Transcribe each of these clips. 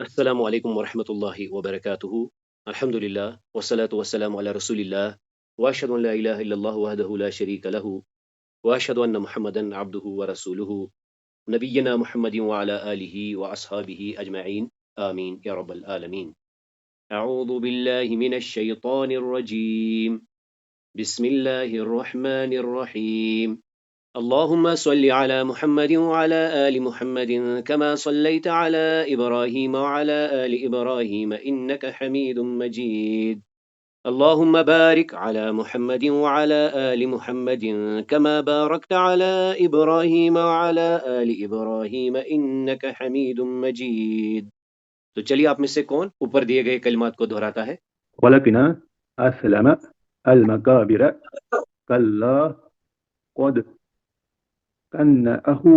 السلام علیکم ورحمۃ اللہ وبرکاتہ۔ الحمد للہ والصلاة والسلام علی رسول اللہ واشهد ان لا الہ الا اللہ وحدہ لا شریک لہ واشهد ان محمدا عبدہ ورسولہ نبینا محمد وعلی آلہ واصحابہ اجمعین آمین یا رب العالمین۔ اعوذ باللہ من الشیطان الرجیم، بسم اللہ الرحمن الرحیم۔ اللهم صل على محمد وعلى آل محمد كما صليت على إبراهيم وعلى آل إبراهيم إنك حميد مجيد. اللهم بارك على محمد وعلى آل محمد كما باركت على إبراهيم وعلى آل إبراهيم إنك حميد مجيد۔ تو چلیے آپ میں سے کون اوپر دیے گئے کلمات کو دہراتا ہے؟ ولكن أسلم المكابر كلا قد كنأه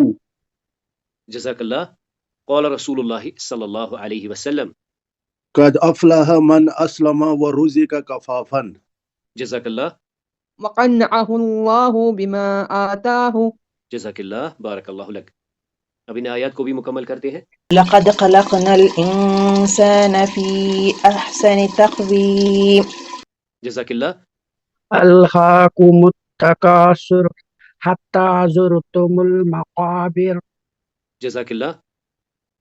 جزاک اللہ۔ قال رسول اللہ صلی اللہ علیہ وسلم۔ قد افلح من اسلم ورزق کفافا۔ جزاک اللہ۔ وقنعه اللہ بما آتاہ۔ جزاک اللہ، بارک اللہ لک۔ اب ان آیات کو بھی مکمل کرتے ہیں۔ لقد خلقنا الإنسان في أحسن تقويم۔ جزاک اللہ۔ ألهاكم التكاثر حتى زرتم المقابر۔ جزاک اللہ۔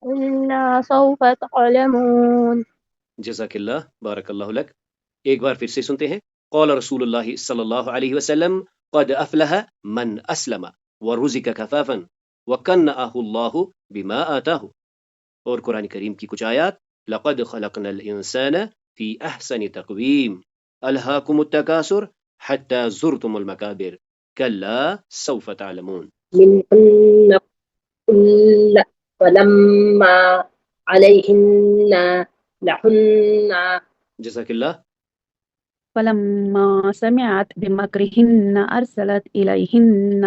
كلا سوف تعلمون۔ جزاک اللہ، بارک اللہ لک۔ ایک بار پھر سے سنتے ہیں۔ قال رسول اللہ صلی اللہ علیہ وسلم قد افلح من اسلم ورزق کفافا وکنعه اللہ بما آتاہ۔ اور قرآن کریم کی کچھ آیات۔ لقد خلقنا الانسان فی احسن تقویم الہاکم التکاثر حتی زرتم المقابر کلا سوف تعلمون۔ منهن كل فلما عليهن لحن۔ جزاک اللہ۔ فلما سمعت بمكرهن أرسلت إليهن۔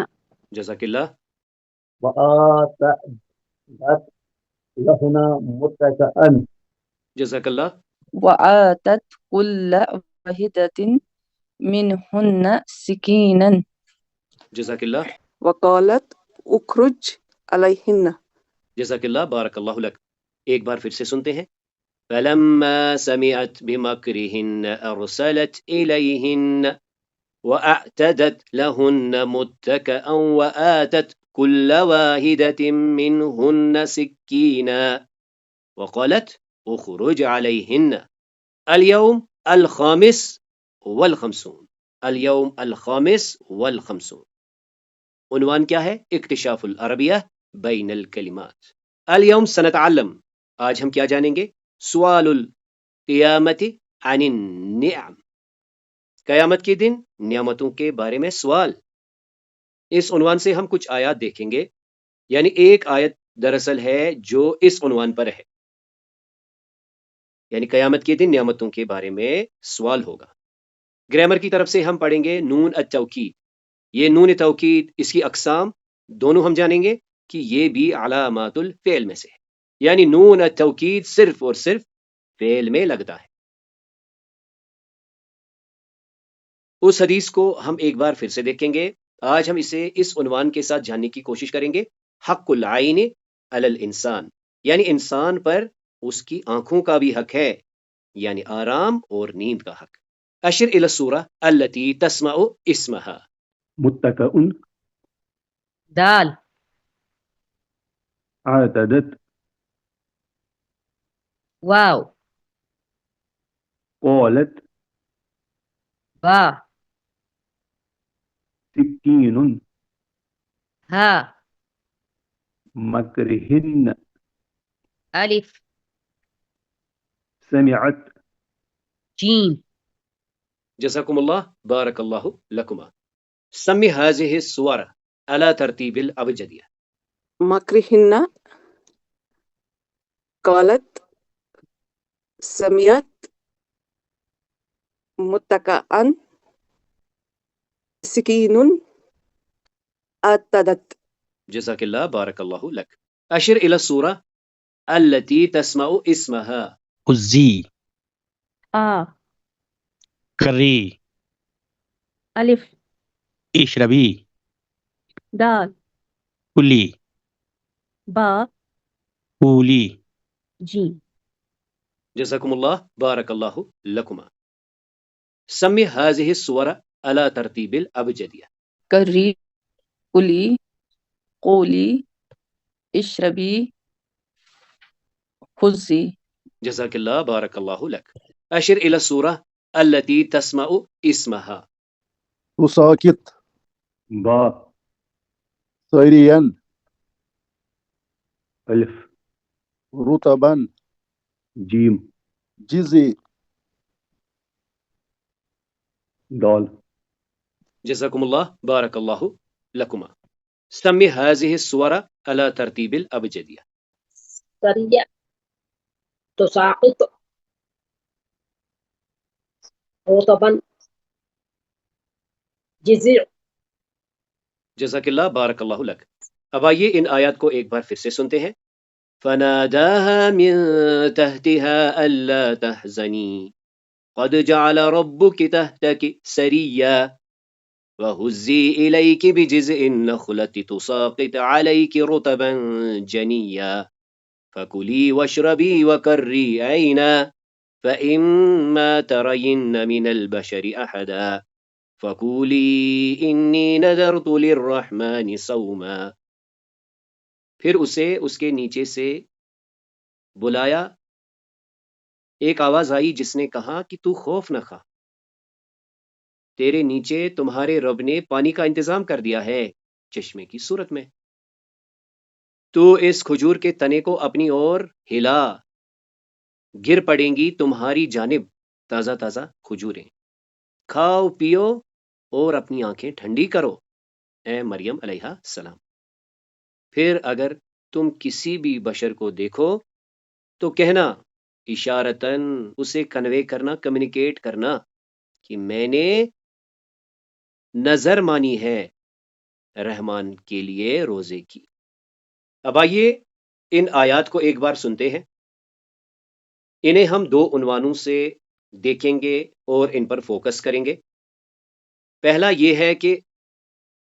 جزاک اللہ۔ وآتت لهن متكئا۔ جزاک اللہ۔ وآتت كل واحدة منهن سكينا جزاک اللہ۔ وقالت اخرج علیہن۔ جزاک اللہ، بارک اللہ لک۔ ایک بار پھر سے سنتے ہیں۔ فلما سمعت بمكرهن أرسلت إليهن وأعتدت لهن متكئا وآتت كل واحدة منهن سكينا وقالت اخرج عليهن۔ اليوم الخامس والخمسون۔ اليوم الخامس والخمسون۔ عنوان کیا ہے؟ اکتشاف العربیہ بین الکلمات۔ اليوم سنتعلم، آج ہم کیا جانیں گے؟ سوال القیامت عن النعم، قیامت کے دن نعمتوں کے بارے میں سوال۔ اس عنوان سے ہم کچھ آیات دیکھیں گے، یعنی ایک آیت دراصل ہے جو اس عنوان پر ہے، یعنی قیامت کے دن نعمتوں کے بارے میں سوال ہوگا۔ گرامر کی طرف سے ہم پڑھیں گے نون التوکید۔ یہ نون توکید، اس کی اقسام دونوں ہم جانیں گے کہ یہ بھی علامات الفعل میں سے ہے، یعنی نون التوکید صرف اور صرف فعل میں لگتا ہے۔ اس حدیث کو ہم ایک بار پھر سے دیکھیں گے۔ آج ہم اسے اس عنوان کے ساتھ جاننے کی کوشش کریں گے، حق العین علی الانسان، یعنی انسان پر اس کی آنکھوں کا بھی حق ہے، یعنی آرام اور نیند کا حق۔ اشر الی السورہ التی تسمع اسمہا۔ متكئ دال اعتدت واو قالت با سكين ہا مكرهن الف سمعت جیم۔ جزاکم اللہ، بارک اللہ لکما۔ سمی هذه السور على ترتیب الابجدیہ۔ مکرہن قالت سمیت متکئن سکین اعتدت۔ جزاک اللہ، بارک اللہ لک۔ اشر الی السورہ التی تسمع اسمہا۔ عزی آ کری الف اشربی دال کلی با کولی۔ جیم۔ جزاکم اللہ بارک اللہ لکما. سمی هذه السور على ترتیب الابجدیہ. کری، کلی، قولی، اشربی، خذی. جزاک اللہ بارک اللہ لک. اشر الى السورة التي تسمع اسمها. تساقط با سريا الف رطبا جیم جزي دال جزاکم اللہ بارک اللہ لکما. سمی هذه السور على ترتیب الابجدیہ. سريع تساقط رطبا جزع. جزاک اللہ بارک اللہ لک. اب آئیے ان آیات کو ایک بار پھر سے سنتے ہیں. فناداها من تحتها ألا تحزني قد جعل ربك تحتك سريا وهزي إليك بجزء النخلة تساقط عليك رطبا جنيا فكلي واشربي وقري عينا فإما ترين من البشر أحدا فقولي إني نذرت للرحمن صوما. پھر اسے اس کے نیچے سے بلایا. ایک آواز آئی جس نے کہا کہ تو خوف نہ کھا، تیرے نیچے تمہارے رب نے پانی کا انتظام کر دیا ہے چشمے کی صورت میں. تو اس کھجور کے تنے کو اپنی اور ہلا، گر پڑیں گی تمہاری جانب تازہ تازہ کھجوریں. کھاؤ پیو اور اپنی آنکھیں ٹھنڈی کرو اے مریم علیہ السلام. پھر اگر تم کسی بھی بشر کو دیکھو تو کہنا، اشارتاً اسے کنوے کرنا، کمیونیکیٹ کرنا کہ میں نے نظر مانی ہے رحمان کے لیے روزے کی. اب آئیے ان آیات کو ایک بار سنتے ہیں. انہیں ہم دو عنوانوں سے دیکھیں گے اور ان پر فوکس کریں گے. پہلا یہ ہے کہ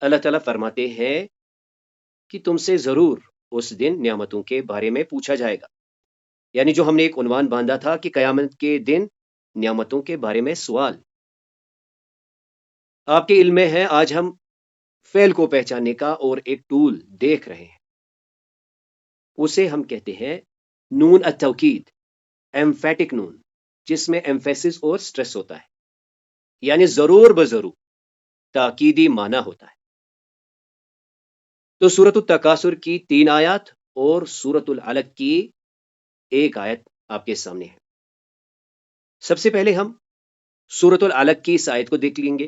اللہ تعالیٰ فرماتے ہیں کہ تم سے ضرور اس دن نعمتوں کے بارے میں پوچھا جائے گا. یعنی جو ہم نے ایک عنوان باندھا تھا کہ قیامت کے دن نعمتوں کے بارے میں سوال. آپ کے علم میں ہے آج ہم فعل کو پہچاننے کا اور ایک ٹول دیکھ رہے ہیں. اسے ہم کہتے ہیں نون التوکید، ایمفیٹک نون، جس میں ایمفیسس اور سٹریس ہوتا ہے. یعنی ضرور بضرور تاکیدی معنی ہوتا ہے. تو سورۃ التکاثر کی 3 آیات اور سورۃ العلق کی 1 آیت آپ کے سامنے ہے. سب سے پہلے ہم سورۃ العلق کی اس آیت کو دیکھ لیں گے.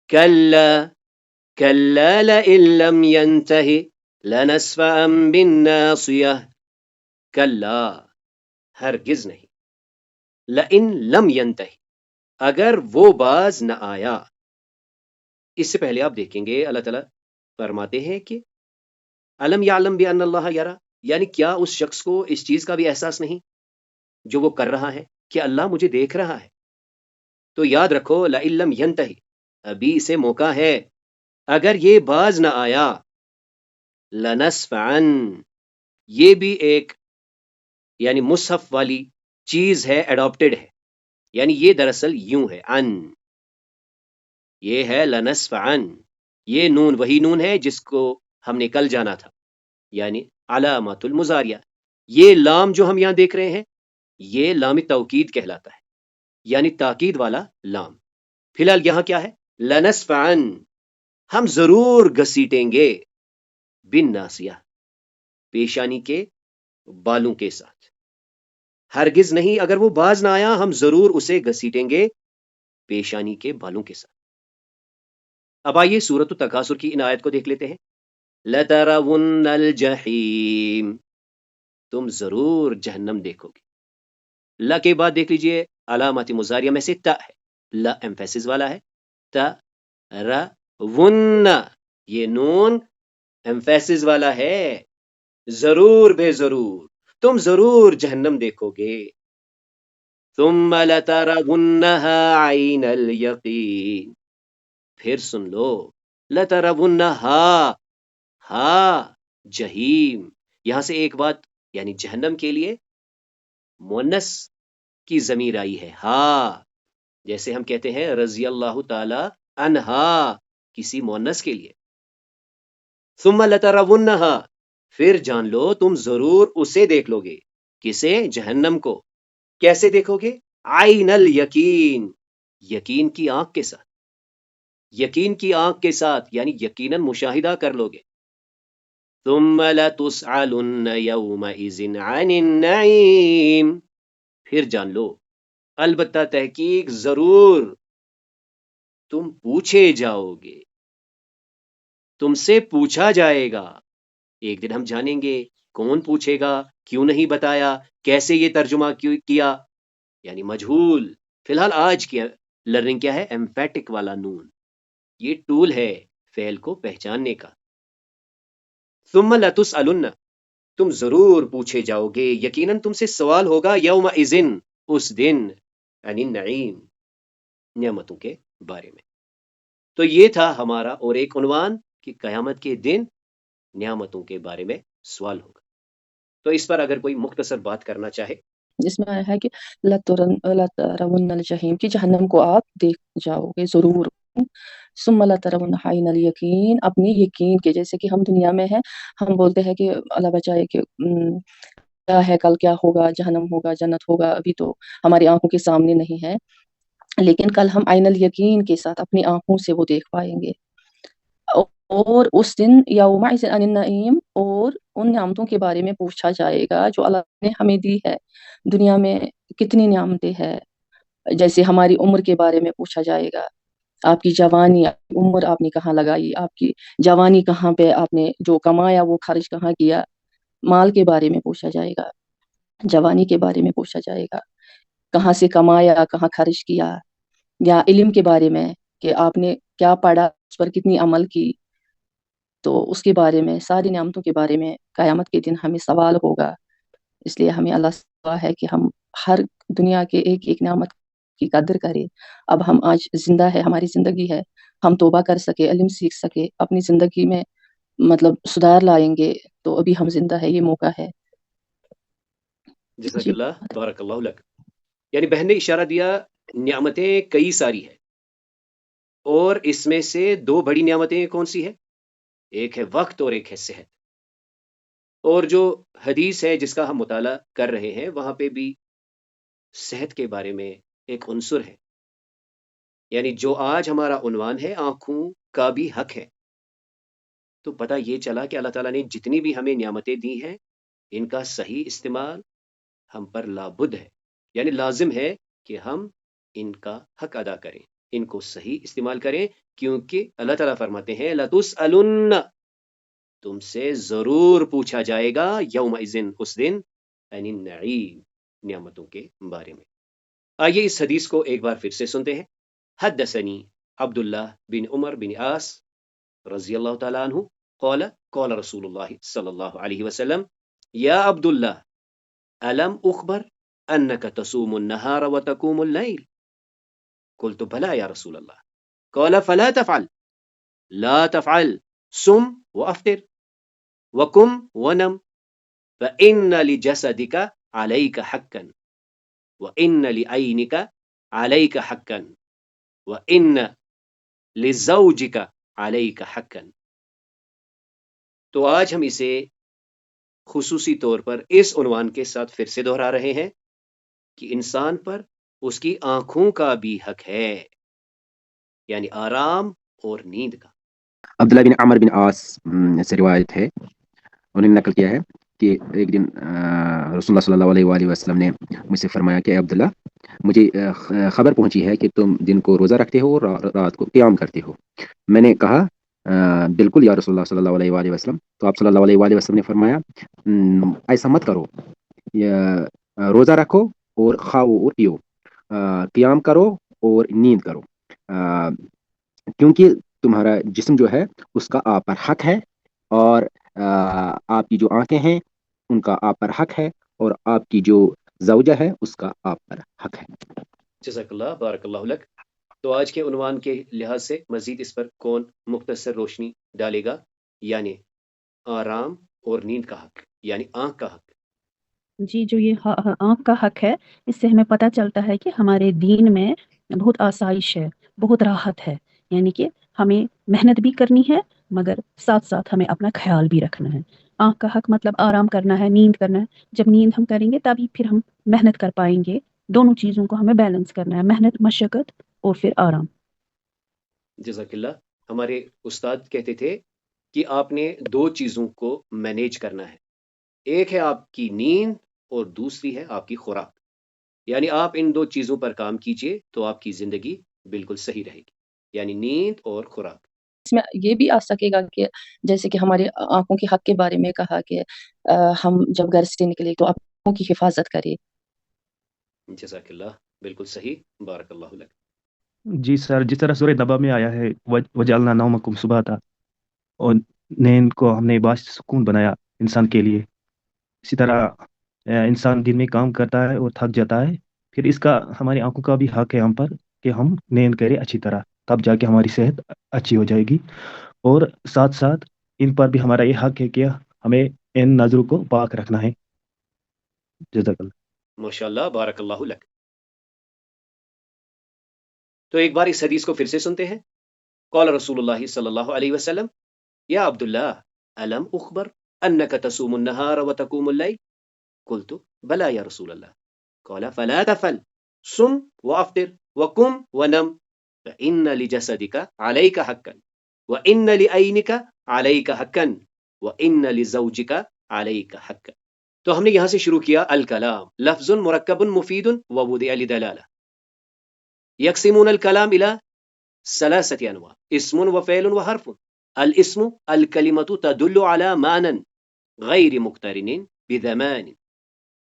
کلا کلا لئن لم ينتہ لنسفعا بالناصیہ. کلا ہرگز نہیں، لئن لم ينتہ اگر وہ باز نہ آیا. اس سے پہلے آپ دیکھیں گے اللہ تعالیٰ فرماتے ہیں کہ علم یعلم بان اللہ یرا، یعنی کیا اس شخص کو اس چیز کا بھی احساس نہیں جو وہ کر رہا ہے کہ اللہ مجھے دیکھ رہا ہے. تو یاد رکھو لئن لم ینتہ، ابھی اسے موقع ہے. اگر یہ باز نہ آیا، لنسفعا، یہ بھی ایک یعنی مصحف والی چیز ہے، ایڈاپٹڈ ہے. یعنی یہ دراصل یوں ہے، ان، یہ ہے لنسفعا. یہ نون وہی نون ہے جس کو ہم نے کل جانا تھا، یعنی علامات المضاریہ. یہ لام جو ہم یہاں دیکھ رہے ہیں یہ لام توکید کہلاتا ہے، یعنی تاکید والا لام. فی الحال یہاں کیا ہے؟ لنسفعا، ہم ضرور گھسیٹیں گے، بالناصیہ، پیشانی کے بالوں کے ساتھ. ہرگز نہیں، اگر وہ باز نہ آیا ہم ضرور اسے گھسیٹیں گے پیشانی کے بالوں کے ساتھ. اب آئیے سورۃ التکاثر کی ان آیت کو دیکھ لیتے ہیں. لَتَرَوُنَّ الْجَحِيمَ، تم ضرور جہنم دیکھو گے. لا کے بعد دیکھ لیجئے علامات مضاریہ میں سے تا ہے، لا ایمفیسس والا ہے. تَرَوُنَّ، یہ نون ایمفیسس والا ہے، ضرور بے ضرور تم ضرور جہنم دیکھو گے. ثُمَّ لَتَرَوُنَّهَا عَيْنَ الْيَقِينِ، پھر سن لو، لَتَرَوُنَّهَا، ہا جہیم. یہاں سے ایک بات، یعنی جہنم کے لیے مونس کی ضمیر آئی ہے ہا، جیسے ہم کہتے ہیں رضی اللہ تعالی عنہا کسی مونس کے لیے. ثم لترونہا، پھر جان لو تم ضرور اسے دیکھ لو گے. کسے؟ جہنم کو. کیسے دیکھو گے؟ عین الیقین، یقین کی آنکھ کے ساتھ. یقین کی آنکھ کے ساتھ یعنی یقیناً مشاہدہ کر لو گے. ثم لتسألن یومئذ عن النعیم، پھر جان لو البتہ تحقیق ضرور تم پوچھے جاؤ گے، تم سے پوچھا جائے گا. ایک دن ہم جانیں گے کون پوچھے گا، کیوں نہیں بتایا، کیسے یہ ترجمہ کیا، یعنی مجہول. فی الحال آج کی لرننگ کیا ہے؟ ایمفیٹک والا نون، یہ ٹول ہے فعل کو پہچاننے کا. ثم لتسألن، تم ضرور پوچھے جاؤ گے، یقیناً تم سے سوال ہوگا، یومئذ، اس دن، عن النعیم، نعمتوں کے بارے میں. تو یہ تھا ہمارا اور ایک عنوان کہ قیامت کے دن نعمتوں کے بارے میں سوال ہوگا. تو اس پر اگر کوئی مختصر بات کرنا چاہے. جس میں آیا ہے کہ لَتَرَوُنَّ الْجَحِيمَ، کہ جہنم کو آپ دیکھ جاؤ گے ضرور. ثُمَّ لَتَرَوُنَّهَا عَيْنَ الْيَقِينِ، اپنی یقین کے، جیسے کہ ہم دنیا میں ہیں ہم بولتے ہیں کہ اللہ بچائے کہ کیا ہے، کل کیا ہوگا، جہنم ہوگا، جنت ہوگا، ابھی تو ہماری آنکھوں کے سامنے نہیں ہے، لیکن کل ہم عین الیقین کے ساتھ اپنی آنکھوں سے وہ دیکھ پائیں گے. اور اس دن یومئذ عن النعیم، اور ان نعمتوں کے بارے میں پوچھا جائے گا جو اللہ نے ہمیں دی ہے. دنیا میں کتنی نعمتیں ہیں، جیسے ہماری عمر کے بارے میں پوچھا جائے گا، آپ کی جوانی، آپ کی عمر آپ نے کہاں لگائی، آپ کی جوانی کہاں پہ آپ نے جو کمایا وہ خرچ کہاں کیا. مال کے بارے میں پوچھا جائے گا، جوانی کے بارے میں پوچھا جائے گا، کہاں سے کمایا، کہاں خرچ کیا. یا علم کے بارے میں کہ آپ نے کیا پڑھا، اس پر کتنی عمل کی. تو اس کے بارے میں، ساری نعمتوں کے بارے میں قیامت کے دن ہمیں سوال ہوگا. اس لیے ہمیں اللہ سے دعا ہے کہ ہم ہر دنیا کے ایک ایک نعمت کی قدر کریں. اب ہم آج زندہ ہے، ہماری زندگی ہے، ہم توبہ کر سکے، علم سیکھ سکے، اپنی زندگی میں مطلب سدھار لائیں گے تو ابھی ہم زندہ ہے، یہ موقع ہے. جزاک جی اللہ، بارک اللہ لک. یعنی بہن نے اشارہ دیا نعمتیں کئی ساری ہیں، اور اس میں سے دو بڑی نعمتیں کون سی ہے؟ ایک ہے وقت اور ایک ہے صحت. اور جو حدیث ہے جس کا ہم مطالعہ کر رہے ہیں وہاں پہ بھی صحت کے بارے میں ایک عنصر ہے. یعنی جو آج ہمارا عنوان ہے آنکھوں کا بھی حق ہے، تو پتہ یہ چلا کہ اللہ تعالیٰ نے جتنی بھی ہمیں نعمتیں دی ہیں ان کا صحیح استعمال ہم پر لابد ہے، یعنی لازم ہے کہ ہم ان کا حق ادا کریں، ان کو صحیح استعمال کریں، کیونکہ اللہ تعالیٰ فرماتے ہیں لَتُسْأَلُنَّ، تم سے ضرور پوچھا جائے گا یومئذ، اس دن، عن النعیم، نعمتوں کے بارے میں. آئیے اس حدیث کو ایک بار پھر سے سنتے ہیں. حدثنی عبداللہ بن عمر بن عاص رضی اللہ تعالیٰ عنہ قال قال رسول اللہ صلی اللہ علیہ وسلم یا عبداللہ ألم أخبر أنك تصوم النهار وتقوم الليل؟ قلت بلى يا رسول الله. قال فلا تفعل، لا تفعل، صم وأفطر وقم ونم، فإن لجسدك عليك حقا، وإن لعينك عليك حقا، وإن لزوجك عليك حقا. تو آج ہم اسے خصوصی طور پر اس عنوان کے ساتھ پھر سے دہرا رہے ہیں کہ انسان پر اس کی آنکھوں کا بھی حق ہے، یعنی آرام اور نیند کا. عبداللہ بن عمر بن عاص سے روایت ہے، انہوں نے نقل کیا ہے کہ ایک دن رسول اللہ صلی اللہ علیہ وآلہ وسلم نے مجھ سے فرمایا کہ اے عبداللہ، مجھے خبر پہنچی ہے کہ تم دن کو روزہ رکھتے ہو اور رات کو قیام کرتے ہو. میں نے کہا بالکل یا رسول اللہ صلی اللہ علیہ وآلہ وسلم. تو آپ صلی اللہ علیہ وآلہ وسلم نے فرمایا ایسا مت کرو، روزہ رکھو اور کھاؤ اور پیو، قیام کرو اور نیند کرو، کیونکہ تمہارا جسم جو ہے اس کا آپ پر حق ہے، اور آپ کی جو آنکھیں ہیں ان کا آپ پر حق ہے، اور آپ کی جو زوجہ ہے اس کا آپ پر حق ہے. جزاک اللہ، بارک اللہ لک. تو آج کے عنوان کے لحاظ سے مزید اس پر کون مختصر روشنی ڈالے گا؟ یعنی آرام اور نیند کا حق، یعنی آنکھ کا حق. جی جو یہ آنکھ کا حق ہے، اس سے ہمیں پتہ چلتا ہے کہ ہمارے دین میں بہت آسائش ہے، بہت راحت ہے، یعنی کہ ہمیں محنت بھی کرنی ہے مگر ساتھ ساتھ ہمیں اپنا خیال بھی رکھنا ہے۔ آنکھ کا حق مطلب آرام کرنا ہے، نیند کرنا ہے۔ جب نیند ہم کریں گے تبھی پھر ہم محنت کر پائیں گے۔ دونوں چیزوں کو ہمیں بیلنس کرنا ہے، محنت، مشقت اور پھر آرام۔ جزاک اللہ۔ ہمارے استاد کہتے تھے کہ آپ نے 2 چیزوں کو مینیج کرنا ہے، ایک ہے آپ کی نیند اور دوسری ہے آپ کی خوراک، یعنی آپ ان 2 چیزوں پر کام کیجئے تو آپ کی زندگی بالکل صحیح رہے گی، یعنی نیند اور خوراک۔ اس میں یہ بھی آ سکے گا کہ جیسے کہ ہمارے آنکھوں کے حق کے بارے میں کہا کہ ہم جب گھر سے نکلے تو آنکھوں کی حفاظت کرے۔ جزاک اللہ، بالکل صحیح، بارک اللہ لک۔ جی سر، جس طرح سورہ نبا میں آیا ہے وجعلنا نومکم سباتا، اور نیند کو ہم نے باعث سکون بنایا انسان کے لیے، اسی طرح انسان دن میں کام کرتا ہے اور تھک جاتا ہے، پھر اس کا ہماری آنکھوں کا بھی حق ہے ہم پر کہ ہم نیند کریں اچھی طرح، تب جا کے ہماری صحت اچھی ہو جائے گی، اور ساتھ ساتھ ان پر بھی ہمارا یہ حق ہے کہ ہمیں ان نظروں کو پاک رکھنا ہے۔ جزاک اللہ۔ ماشاء اللہ، بارک اللہ لک۔ تو ایک بار اس حدیث کو پھر سے سنتے ہیں۔ قال رسول اللہ صلی اللہ علیہ وسلم یا عبداللہ الم اخبر انک تصوم النہار وتقوم اللیل قلت بلا یا رسول اللہ قال فلا تفعل صم وافطر وقم ونم فإن لجسدك عليك حقا وإن لعينك عليك حقا وإن لزوجك عليك حقا۔ تو ہم نے یہاں سے شروع کیا الکلام، لفظ مرکب مفید ووضع لدلالہ۔ يقسمون الكلام إلى 3 أنواع، اسم وفعل وحرف۔ الاسم الكلمة تدل على معنى غير مقترن بزمان.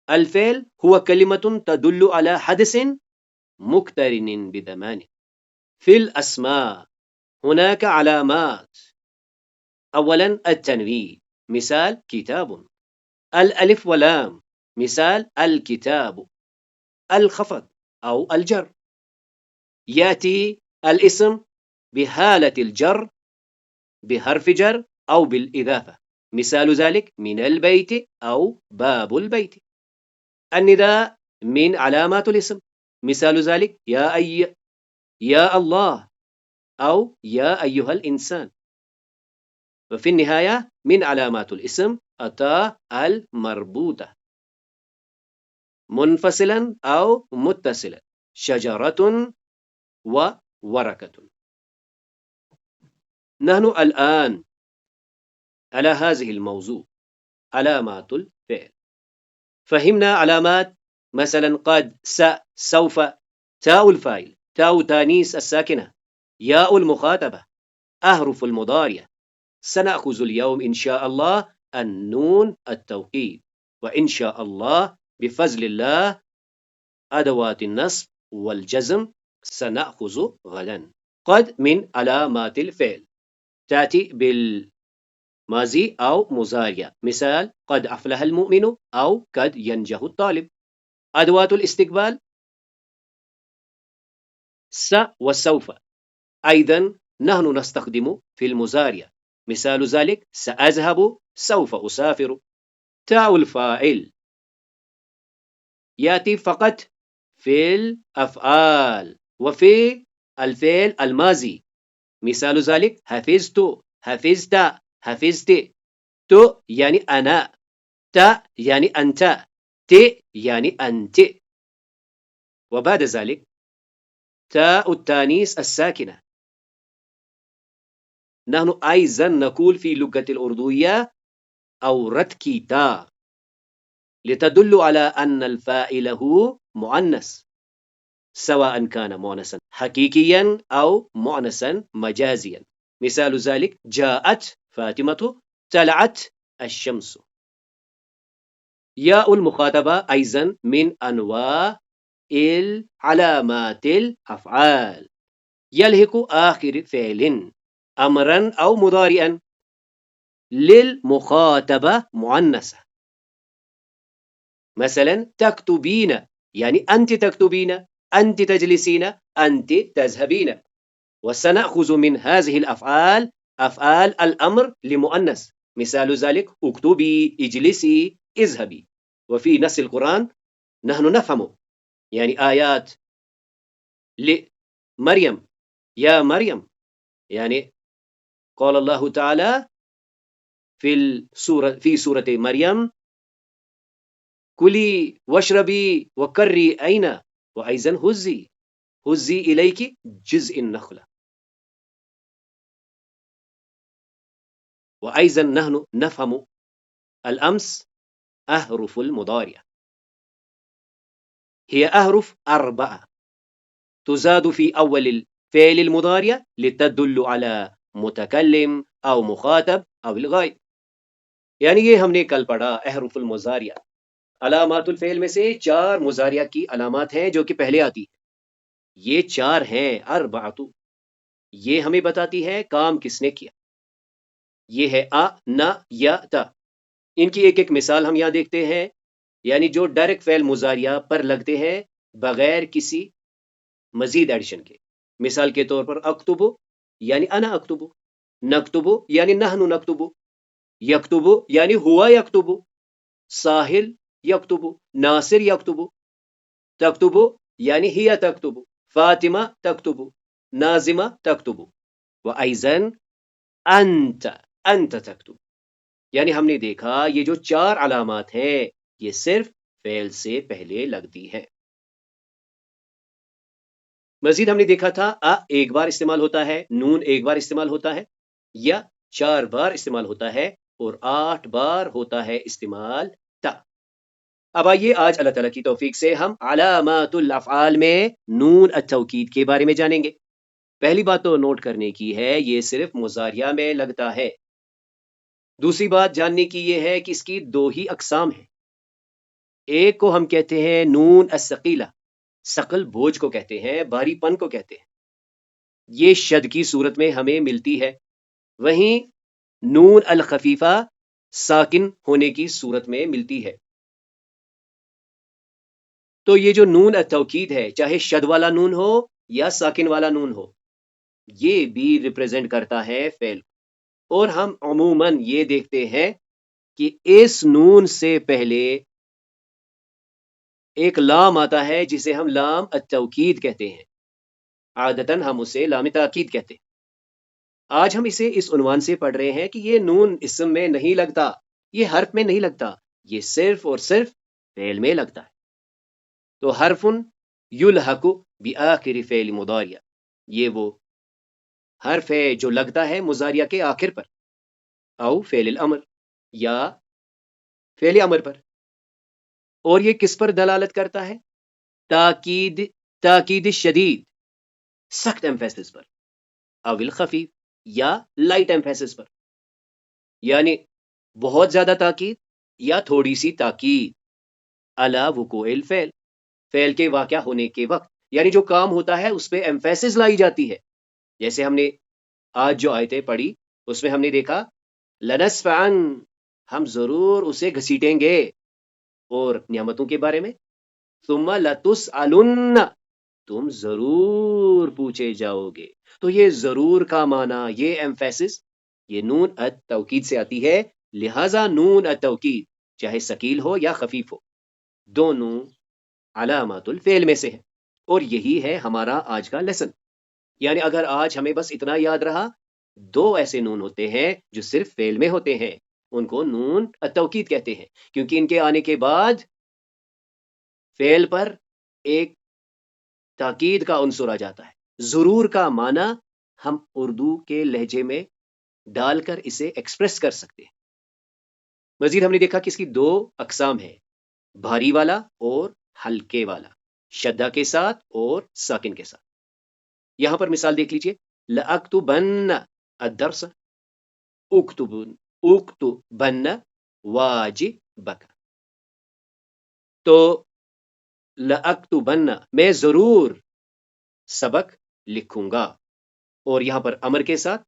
الفعل هو كلمة تدل على حدث مقترن بزمان. في الأسماء هناك علامات، أولا التنوين، مثال كتاب. الألف واللام، مثال الكتاب. الخفض أو الجر، يأتي الاسم بحالة الجر بحرف جر أو بالإضافة، مثال ذلك من البيت أو باب البيت. النداء من علامات الاسم، مثال ذلك يا الله أو يا أيها الإنسان. وفي النهاية من علامات الاسم التاء المربوطة منفصلا أو متصلا، شجرة وورقة. نحن الآن على هذه الموضوع علامات الفعل. فهمنا علامات مثلا قد، سوف، تاء الفاعل، تاء تانيث الساكنة، ياء المخاطبة، أحرف المضارع. سنأخذ اليوم إن شاء الله النون التوكيد، وإن شاء الله بفضل الله أدوات النصب والجزم سنأخذ غدا. قد من علامات الفعل تأتي بالماضي أو مضارع، مثال قد أفلح المؤمن أو قد ينجح الطالب. أدوات الاستقبال س وسوف، أيضا نحن نستخدم في المضارع، مثال ذلك سأذهب، سوف أسافر. تاء الفاعل يأتي فقط في الأفعال وفي الفعل الماضي، مثال ذلك حفظت، حفظت، حفظت. تو يعني أنا، تا يعني أنت، ت يعني أنت. وبعد ذلك تاء التانيث الساكنة. نحن أيضا نقول في اللغة الأردوية أوردت کی تا لتدل على أن الفاعل هو مؤنث، سواء كان مؤنثا حقيقيا أو مؤنثا مجازيا، مثال ذلك جاءت فاطمة، طلعت الشمس. ياء المخاطبة أيضا من أنواع العلامات الأفعال، يلحق آخر فعل أمرا أو مضارعا للمخاطبة مؤنثة، مثلا تكتبين يعني أنت تكتبين، أنت تجلسين، أنت تذهبين. وسنأخذ من هذه الأفعال أفعال الأمر لمؤنث، مثال ذلك اكتبي، اجلسي، اذهبي. وفي نص القرآن نحن نفهم يعني آيات لمريم يا مريم، يعني قال الله تعالى في سورة مريم كلي واشربي وقري أين وأيضا هزي إليك جزء النخلة. وأيضا نحن نفهم الأمس أحرف المضارع هي أحرف 4 تزاد في أول الفعل المضارع لتدل على متكلم أو مخاطب أو الغائب. یعنی یہ ہم نے کل پڑھا احرف المضارع، علامات الفعل میں سے 4 مضارع کی علامات ہیں جو کہ پہلے آتی ہے. یہ 4 ہیں 4، یہ ہمیں بتاتی ہے کام کس نے کیا. یہ ہے آ، نا، یا، تا. ان کی ایک ایک مثال ہم یہاں دیکھتے ہیں، یعنی جو ڈائریکٹ فعل مضارع پر لگتے ہیں بغیر کسی مزید ایڈیشن کے. مثال کے طور پر اکتبو یعنی انا اکتبو، نکتبو یعنی نحن نکتبو، یکتبو یعنی ہوا یکتبو، ساحل یکتبو، ناصر یکتبو، تکتبو یعنی ہیا تکتبو، فاطمہ تکتبو، نازمہ تکتبو، وَأَيْضًا انت تکتبو. یعنی ہم نے دیکھا یہ جو 4 علامات ہیں یہ صرف فعل سے پہلے لگتی ہیں. مزید ہم نے دیکھا تھا ایک بار استعمال ہوتا ہے، نون ایک بار استعمال ہوتا ہے، یا 4 بار استعمال ہوتا ہے، اور 8 بار ہوتا ہے استعمال تا. اب آئیے آج اللہ تعالیٰ کی توفیق سے ہم علامات الافعال میں نون التوکید کے بارے میں جانیں گے. پہلی بات تو نوٹ کرنے کی ہے یہ صرف مضارعہ میں لگتا ہے. دوسری بات جاننے کی یہ ہے کہ اس کی 2 ہی اقسام ہیں. ایک کو ہم کہتے ہیں نون الثقیلہ، ثقل بوجھ کو کہتے ہیں، بھاری پن کو کہتے ہیں، یہ شد کی صورت میں ہمیں ملتی ہے. وہیں نون الخفیفہ ساکن ہونے کی صورت میں ملتی ہے. تو یہ جو نون التوکید ہے چاہے شد والا نون ہو یا ساکن والا نون ہو، یہ بھی ریپریزنٹ کرتا ہے فعل. اور ہم عموماً یہ دیکھتے ہیں کہ اس نون سے پہلے ایک لام آتا ہے جسے ہم لام التوکید کہتے ہیں. عادتاً ہم اسے لام تاکید کہتے ہیں. آج ہم اسے اس عنوان سے پڑھ رہے ہیں کہ یہ نون اسم میں نہیں لگتا، یہ حرف میں نہیں لگتا، یہ صرف اور صرف فعل میں لگتا ہے. تو حرف یلحق بآخر فعل مضارع، یہ وہ حرف ہے جو لگتا ہے مضارع کے آخر پر، او فعل الامر یا فعل امر پر. اور یہ کس پر دلالت کرتا ہے؟ تاکید شدید، سخت ایمفیسس پر، او الخفیف یا لائٹ ایمفیسس پر، یعنی بہت زیادہ تاکید یا تھوڑی سی تاکید. علی وقوع الفعل، فعل کے واقع ہونے کے وقت، یعنی جو کام ہوتا ہے اس پہ ایمفیسس لائی جاتی ہے. جیسے ہم نے آج جو آیتیں پڑھی اس میں ہم نے دیکھا لنسفعن، ہم ضرور اسے گھسیٹیں گے. اور نعمتوں کے بارے میں ثم لتسألن، تم ضرور پوچھے جاؤ گے. تو یہ ضرور کا معنی، یہ ایمفیسس، یہ نون التوکید سے آتی ہے. لہذا نون التوکید چاہے ثقیل ہو یا خفیف ہو، دونوں علامات الفعل میں سے ہیں. اور یہی ہے ہمارا آج کا لیسن. یعنی اگر آج ہمیں بس اتنا یاد رہا، 2 ایسے نون ہوتے ہیں جو صرف فعل میں ہوتے ہیں، ان کو نون التوکید کہتے ہیں، کیونکہ ان کے آنے کے بعد فعل پر ایک تاکید کا عنصر آ جاتا ہے. ضرور کا معنی ہم اردو کے لہجے میں ڈال کر اسے ایکسپریس کر سکتے ہیں. مزید ہم نے دیکھا کہ اس کی 2 اقسام ہیں، بھاری والا اور ہلکے والا، شدہ کے ساتھ اور ساکن کے ساتھ. یہاں پر مثال دیکھ لیجئے، لأکتبن الدرس، اکتبن واجبک. تو لأکتبن، میں ضرور سبق لکھوں گا. اور یہاں پر امر کے ساتھ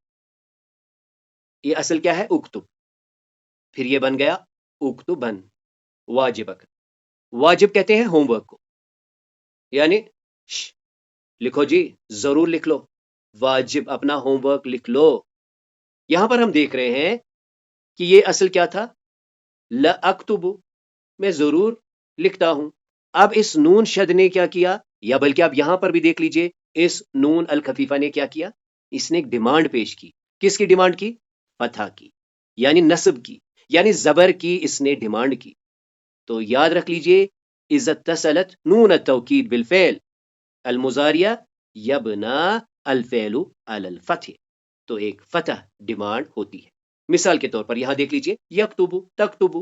یہ اصل کیا ہے؟ اکتب، پھر یہ بن گیا اکتبن واجبک. واجب کہتے ہیں ہوم ورک کو، یعنی لکھو جی، ضرور لکھ لو، واجب اپنا ہوم ورک لکھ لو. یہاں پر ہم دیکھ رہے ہیں کہ یہ اصل کیا تھا؟ لأکتب، میں ضرور لکھتا ہوں. اب اس نون شد نے کیا کیا، یا بلکہ آپ یہاں پر بھی دیکھ لیجئے، اس نون الخفیفہ نے کیا کیا، اس نے ایک ڈیمانڈ پیش کی. کس کی ڈیمانڈ کی؟ فتح کی، یعنی نصب کی، یعنی زبر کی اس نے ڈیمانڈ کی. تو یاد رکھ لیجئے، اذا اتصلت نون التوکید بالفعل المضارع یبنا الفعل علی الفتح، تو ایک فتح ڈیمانڈ ہوتی ہے. مثال کے طور پر یہاں دیکھ لیجئے، یکتبو تکتبو،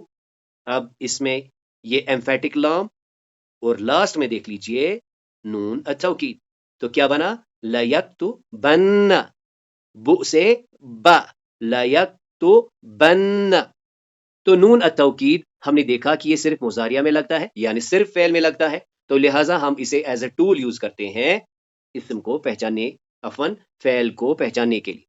اب اس میں یہ ایمفیٹک لام، اور لاسٹ میں دیکھ لیجئے نون التوکید، تو کیا بنا؟ لیکتبن، بو سے با، لیکتبن. تو نون التوکید ہم نے دیکھا کہ یہ صرف مضارعہ میں لگتا ہے، یعنی صرف فعل میں لگتا ہے، تو لہٰذا ہم اسے ایز اے ٹول یوز کرتے ہیں اسم کو پہچاننے، فعل کو پہچاننے کے لیے.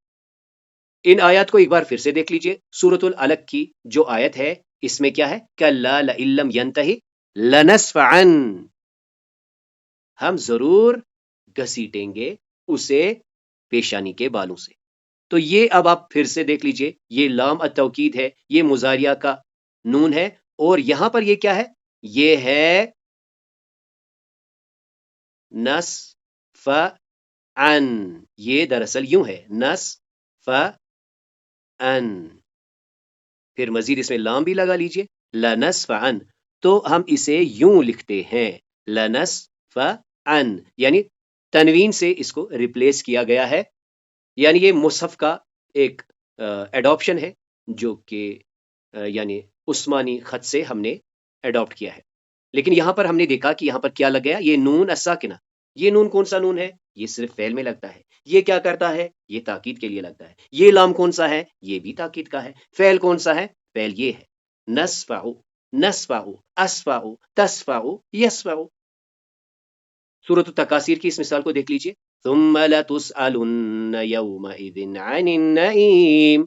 ان آیات کو ایک بار پھر سے دیکھ لیجئے. سورۃ العلق کی جو آیت ہے اس میں کیا ہے؟ کلا لئن لم ینتہی لنسفعا، ہم ضرور گھسیٹیں گے اسے پیشانی کے بالوں سے. تو یہ اب آپ پھر سے دیکھ لیجئے، یہ لام التوکید ہے، یہ مضارعہ کا نون ہے، اور یہاں پر یہ کیا ہے؟ یہ ہے نسفعن. یہ دراصل یوں ہے، نسفعن. پھر مزید اس میں لام بھی لگا لیجئے، لنسفعن، تو ہم اسے یوں لکھتے ہیں لنسفعن، یعنی تنوین سے اس کو ریپلیس کیا گیا ہے. یعنی یہ مصحف کا ایک ایڈاپشن ہے جو کہ یعنی عثمانی خط سے ہم نے ایڈاپٹ کیا ہے. لیکن یہاں پر ہم نے دیکھا کہ یہاں پر کیا لگ گیا؟ یہ نون الساکنہ. یہ نون کون سا نون ہے؟ یہ صرف فعل میں لگتا ہے. یہ کیا کرتا ہے؟ یہ تاکید کے لیے لگتا ہے. یہ لام کون سا ہے؟ یہ بھی تاکید کا ہے. فعل کون سا ہے؟ فعل یہ ہے نسفع، نسفع، اسفع، تسفع، یسفع. سورۃ التکاثیر کی اس مثال کو دیکھ لیجئے، ثم لتسألن یومئذ عن النعیم،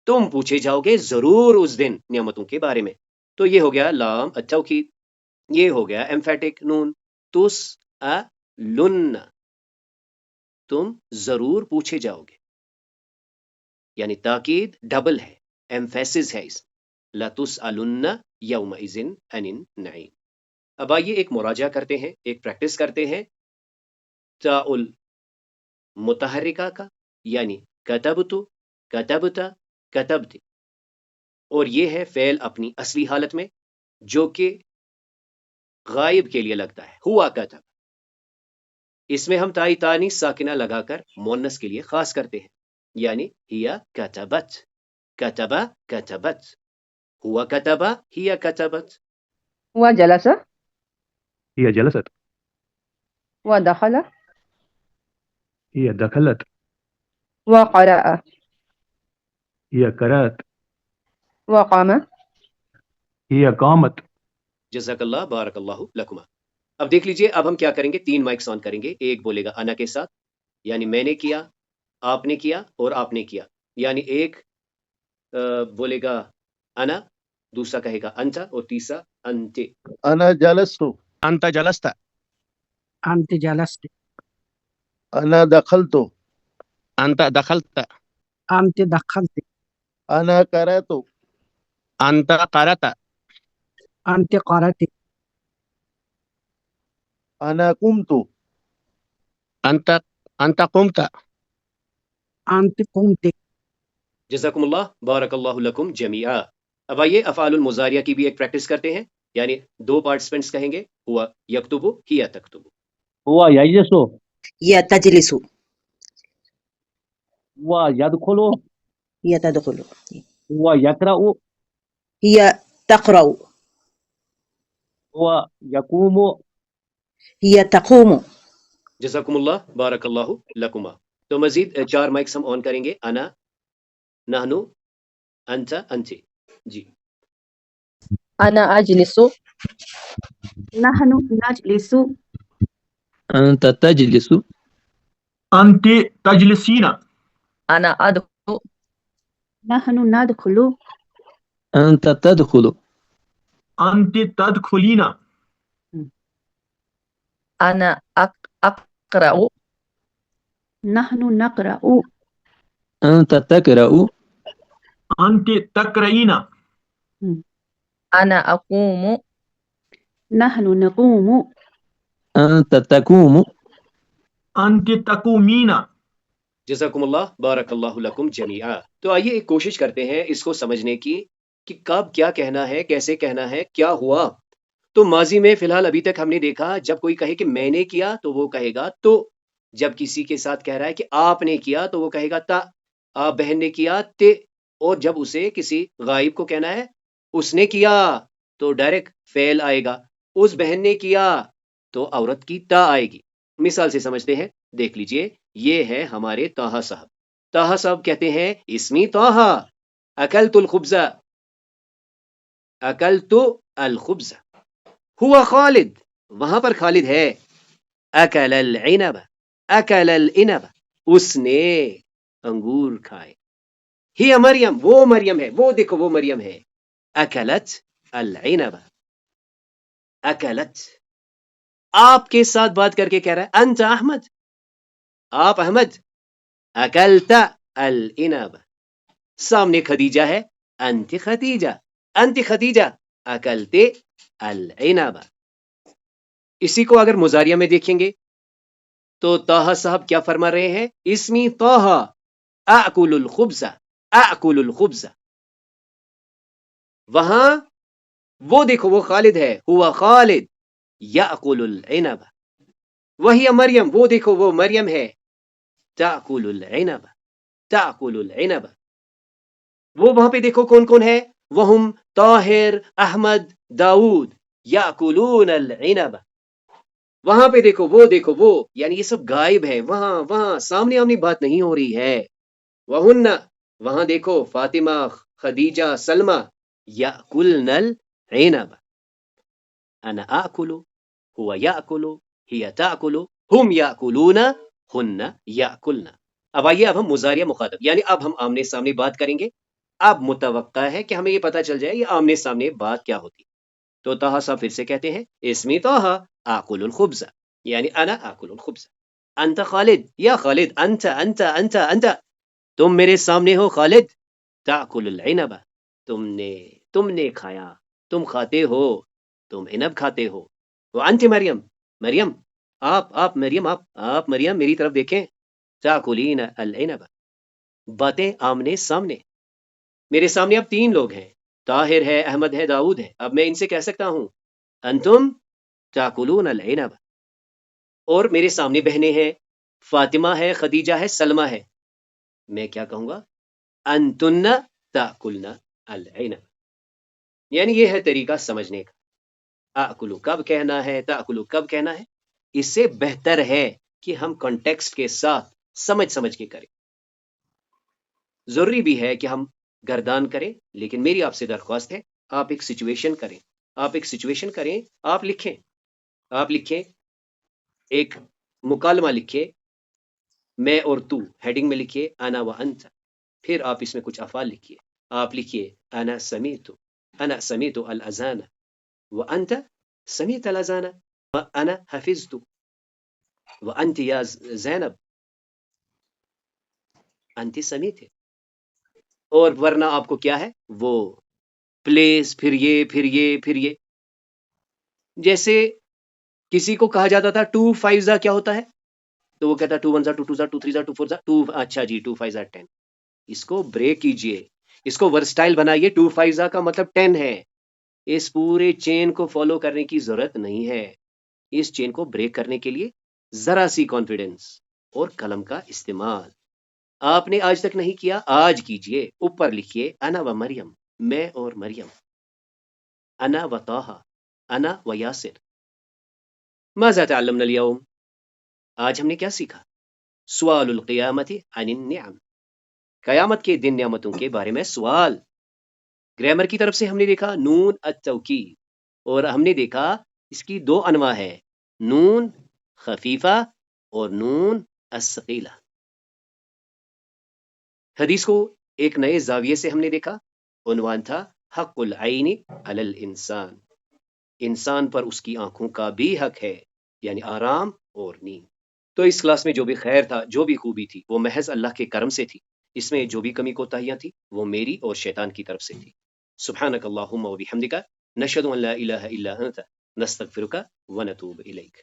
تم پوچھے جاؤ گے ضرور اس دن نعمتوں کے بارے میں. تو یہ ہو گیا لام التوکید، یہ ہو گیا ایمفیٹک نون، تسألن، تم ضرور پوچھے جاؤ گے، یعنی تاکید ڈبل ہے، ایمفیسس ہے اس لتسألن یومئذ عن النعیم. اب آئیے ایک مراجعہ کرتے ہیں، ایک پریکٹس کرتے ہیں تاء المتحرکہ کا، یعنی کتبت، کتبت، کتبت، اور یہ ہے فعل اپنی اصلی حالت میں جو کہ غائب کے لیے لگتا ہے، ہوا کتب. اس میں ہم تائی تانی ساکنہ لگا کر مونس کے لیے خاص کرتے ہیں، یعنی ہیا کتبت، کتبہ کتبت، ہوا کتبہ ہیا کتبت. ہوا جلس، هي جلست، ہوا دخل، هي دخلت، ہوا قرأ، هي قرأت، ہوا قام. هي قامت. جزاک اللہ، بارک اللہ لکما. اب دیکھ لیجئے، اب ہم کیا کریں گے؟ 3 مائکس آن کریں گے. ایک بولے گا انا کے ساتھ، یعنی میں نے کیا، آپ نے کیا اور آپ نے کیا. یعنی ایک بولے گا انا، دوسرا کہے گا انت، اور تیسرا انت. انا جلست، انت جلست، انت جلست، انا دخلت، انت دخلت، انت دخلت، انا قرأت، انت قرأت، انت قرأت، انا قمت. انت قمت. انت قمت. جزاکم اللہ، بارک اللہ لکم جمیعا. اب آئیے افعال المضارعہ کی بھی ایک پریکٹس کرتے ہیں، یعنی 2 پارٹیسپینٹس کہیں گے، ہوا یکتبو، ہیا تکتبو. هو يجلس، یا تجلس، هو يدخل، یا تدخل، هو يقرأ، یا تقرأ، هو يقوم. یا تقوم. جزاکم اللہ، بارک اللہ لکما. تو مزید 4 مائکس ہم آن کریں گے، انا، نحنو، انت، انت. جی انا اجلس، نحن نجلس، أنت تجلس، أنت تجلسين، انا ادخل، نحن ندخل، أنت تدخل، أنت تدخلين، انا اقرأ، نحن نقرأ، أنت تقرأ، أنت تقرأين. أنا أقوم نحن نقوم أنت تقوم أنت تقومين جزاکم بارک اللہ لکم جمیعا۔ تو آئیے ایک کوشش کرتے ہیں اس کو سمجھنے کی کہ کب کیا کہنا ہے، کیسے کہنا ہے، کیا ہوا۔ تو ماضی میں فی الحال ابھی تک ہم نے دیکھا جب کوئی کہے کہ میں نے کیا تو وہ کہے گا تو، جب کسی کے ساتھ کہہ رہا ہے کہ آپ نے کیا تو وہ کہے گا تا، آپ بہن نے کیا تے، اور جب اسے کسی غائب کو کہنا ہے اس نے کیا تو ڈائریکٹ فعل آئے گا، اس بہن نے کیا تو عورت کی تا آئے گی۔ مثال سے سمجھتے ہیں، دیکھ لیجئے، یہ ہے ہمارے طاہا صاحب۔ طاہا صاحب کہتے ہیں اسمی طاہا اکلت الخبز، اکلت الخبز۔ ہوا خالد، وہاں پر خالد ہے۔ اکل العنب، اکل العنب، اس نے انگور کھائے۔ ہی مریم، وہ مریم ہے، وہ دیکھو وہ مریم ہے۔ اکلت العنب، اکلت۔ آپ کے ساتھ بات کر کے کہہ رہا ہے انت احمد، آپ احمد۔ اکلت العنب، سامنے خدیجہ ہے، انت خدیجہ، انت خدیجہ، اکلت العنب۔ اسی کو اگر مضارعہ میں دیکھیں گے تو طاہا صاحب کیا فرما رہے ہیں؟ اسمی طاہا اکل الخبز، اکل الخبز۔ وہاں وہ دیکھو وہ خالد ہے، ہوا خالد یاکل العنب۔ وہی مریم، وہ دیکھو وہ مریم ہے، تاکل العنب، تاکل العنب۔ وہ وہاں پہ دیکھو کون کون ہے، وہم طاہر، احمد، داؤد، یاکلون العنب۔ وہاں پہ دیکھو وہ، یعنی یہ سب غائب ہے، وہاں سامنے آمنے بات نہیں ہو رہی ہے۔ وہن، وہاں دیکھو فاطمہ، خدیجہ، سلمہ، یاکلن العنب۔ انا آکل، ہوا یاکل، ہی تاکل، ہم یاکلون، ہن یاکلن۔ اب آئیے، اب ہم مضارع مخاطب، یعنی اب ہم آمنے سامنے بات کریں گے۔ اب متوقع ہے کہ ہمیں یہ پتا چل جائے یہ آمنے سامنے بات کیا ہوتی۔ تو طاہا صاحب پھر سے کہتے ہیں اسمی طاہا آکل الخبز، یعنی انا آکل الخبز۔ انت خالد، یا خالد، انت انت انت انت، تم میرے سامنے ہو خالد۔ تاکل العنب، تم نے کھایا، تم کھاتے ہو، تم عنب کھاتے ہو۔ وانت مریم، مریم، آپ مریم، آپ مریم میری طرف دیکھیں۔ تاکلین العنب، باتیں آمنے سامنے۔ میرے سامنے اب تین لوگ ہیں، طاہر ہے، احمد ہے، داؤد ہے۔ اب میں ان سے کہہ سکتا ہوں انتم تاکلون العنب، اور میرے سامنے بہنیں ہیں، فاطمہ ہے، خدیجہ ہے، سلمہ ہے۔ میں کیا کہوں گا؟ انتن تاکلن العنب۔ یعنی یہ ہے طریقہ سمجھنے کا۔ آکلو کب کہنا ہے، تاکلو کب کہنا ہے، اس سے بہتر ہے کہ ہم کانٹیکسٹ کے ساتھ سمجھ کے کریں۔ ضروری بھی ہے کہ ہم گردان کریں، لیکن میری آپ سے درخواست ہے آپ ایک سچویشن کریں، آپ لکھیں ایک مکالمہ لکھیں، میں اور تو ہیڈنگ میں لکھیے انا و انت، پھر آپ اس میں کچھ افعال لکھیے۔ آپ لکھیے انا سمیت الاذان وانت سمیت الاذان وانا حفظت وانت یا زینب انت سمیت۔ اور ورنہ آپ کو کیا ہے، وہ پلیس، پھر یہ۔ جیسے کسی کو کہا جاتا تھا 2 5 زا کیا ہوتا ہے، تو وہ کہتا 2 1 زا 2 2 زا 2 3 زا 2 4 زا 2، اچھا جی 2 5 زا 10۔ اس کو بریک کیجئے، اس کو ورسٹائل بنائیے۔ 2 5 زا کا مطلب 10 ہے۔ اس پورے چین کو فالو کرنے کی ضرورت نہیں ہے۔ اس چین کو بریک کرنے کے لیے ذرا سی کانفیڈنس اور قلم کا استعمال۔ آپ نے آج تک نہیں کیا، آج کیجئے۔ اوپر لکھیے انا و مریم، میں اور مریم، انا و طاہا، انا و یاسر۔ ماذا تعلمنا اليوم؟ آج ہم نے کیا سیکھا؟ سوال القیامت عن النعم، قیامت کے دن نعمتوں کے بارے میں سوال۔ گرامر کی طرف سے ہم نے دیکھا نون التوکید، اور ہم نے دیکھا اس کی 2 انواع ہے، نون خفیفہ اور نون الثقیلہ۔ حدیث کو ایک نئے زاویے سے ہم نے دیکھا، عنوان تھا حق العین علی الانسان، انسان پر اس کی آنکھوں کا بھی حق ہے، یعنی آرام اور نیند۔ تو اس کلاس میں جو بھی خیر تھا، جو بھی خوبی تھی، وہ محض اللہ کے کرم سے تھی۔ اس میں جو بھی کمی کوتاہیاں تھی وہ میری اور شیطان کی طرف سے تھی۔ سبحانک اللہم و بحمدک نشهد ان لا الہ الا انت نستغفرک ونتوب الیک.